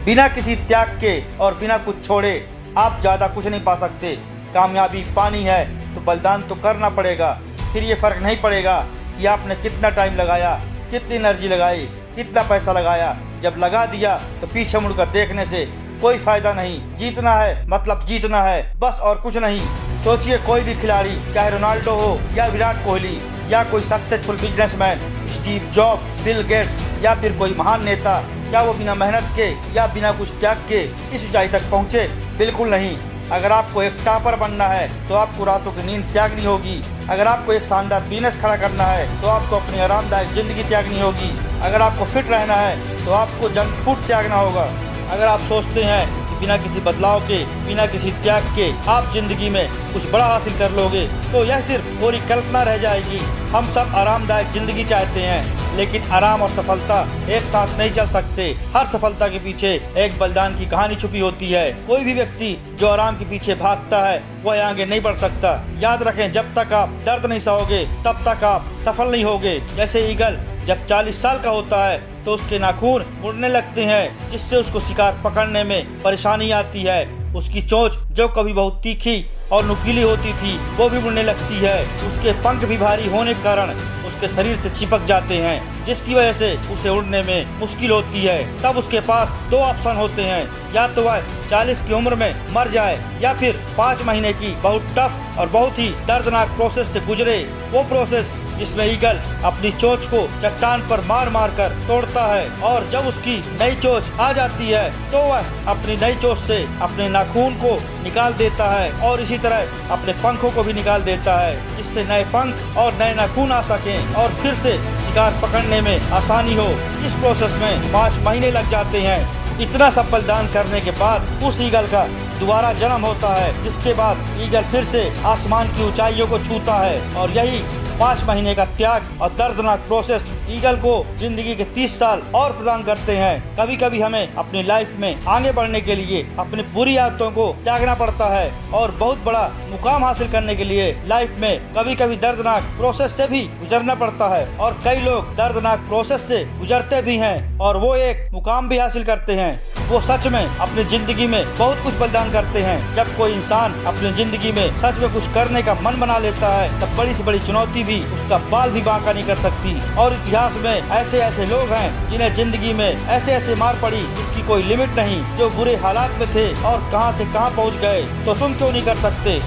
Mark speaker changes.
Speaker 1: बिना किसी त्याग के और बिना कुछ छोड़े आप ज़्यादा कुछ नहीं पा सकते। कामयाबी पानी है तो बलिदान तो करना पड़ेगा। फिर ये फ़र्क नहीं पड़ेगा कि आपने कितना टाइम लगाया, कितनी एनर्जी लगाई, कितना पैसा लगाया। जब लगा दिया तो पीछे मुड़कर देखने से कोई फ़ायदा नहीं। जीतना है मतलब जीतना है, बस और कुछ नहीं। सोचिए कोई भी खिलाड़ी, चाहे रोनाल्डो हो या विराट कोहली या कोई successful businessman, Steve job, Bill Gates या फिर कोई महान नेता, क्या वो बिना मेहनत के या बिना कुछ त्याग के इस ऊंचाई तक पहुँचे? बिल्कुल नहीं। अगर आपको एक टॉपर बनना है तो आपको रातों की नींद त्यागनी होगी। अगर आपको एक शानदार बिजनेस खड़ा करना है तो आपको अपनी आरामदायक ज़िंदगी त्यागनी होगी। अगर आपको फिट रहना है तो आपको जंक फूड त्यागना होगा। अगर आप सोचते हैं कि बिना किसी बदलाव के, बिना किसी त्याग के आप ज़िंदगी में कुछ बड़ा हासिल कर लोगे तो यह सिर्फ पूरी कल्पना रह जाएगी। हम सब आरामदायक ज़िंदगी चाहते हैं, लेकिन आराम और सफलता एक साथ नहीं चल सकते। हर सफलता के पीछे एक बलिदान की कहानी छुपी होती है। कोई भी व्यक्ति जो आराम के पीछे भागता है वह आगे नहीं बढ़ सकता। याद रखें, जब तक आप दर्द नहीं सहोगे तब तक आप सफल नहीं होगे। जैसे ईगल जब 40 साल का होता है तो उसके नाखून मुड़ने लगते हैं, जिससे उसको शिकार पकड़ने में परेशानी आती है। उसकी चोंच जो कभी बहुत तीखी और नुकीली होती थी वो भी मुड़ने लगती है। उसके पंख भी भारी होने के कारण उसके शरीर से चिपक जाते हैं, जिसकी वजह से उसे उड़ने में मुश्किल होती है। तब उसके पास दो ऑप्शन होते हैं, या तो वह 40 की उम्र में मर जाए या फिर 5 महीने की बहुत टफ और बहुत ही दर्दनाक प्रोसेस से गुजरे। वो प्रोसेस जिसमें ईगल अपनी चोंच को चट्टान पर मार मार कर तोड़ता है, और जब उसकी नई चोंच आ जाती है तो वह अपनी नई चोंच से अपने नाखून को निकाल देता है और इसी तरह अपने पंखों को भी निकाल देता है, जिससे नए पंख और नए नाखून आ सकें और फिर से शिकार पकड़ने में आसानी हो। इस प्रोसेस में 5 महीने लग जाते हैं। इतना सब बलिदान करने के बाद उस ईगल का दोबारा जन्म होता है, जिसके बाद ईगल फिर से आसमान की ऊंचाइयों को छूता है। और यही 5 महीने का त्याग और दर्दनाक प्रोसेस ईगल को जिंदगी के 30 साल और प्रदान करते हैं। कभी कभी हमें अपनी लाइफ में आगे बढ़ने के लिए अपनी बुरी आदतों को त्यागना पड़ता है, और बहुत बड़ा मुकाम हासिल करने के लिए लाइफ में कभी कभी दर्दनाक प्रोसेस से भी गुजरना पड़ता है। और कई लोग दर्दनाक प्रोसेस से गुजरते भी हैं और वो एक मुकाम भी हासिल करते हैं। वो सच में अपनी जिंदगी में बहुत कुछ बलिदान करते हैं। जब कोई इंसान अपनी जिंदगी में सच में कुछ करने का मन बना लेता है तब बड़ी से बड़ी चुनौती भी उसका बाल भी बांका नहीं कर सकती। और इतिहास में ऐसे ऐसे लोग हैं जिन्हें जिंदगी में ऐसे ऐसे मार पड़ी जिसकी कोई लिमिट नहीं, जो बुरे हालात में थे और कहां से कहां पहुंच गए। तो तुम क्यों नहीं कर सकते?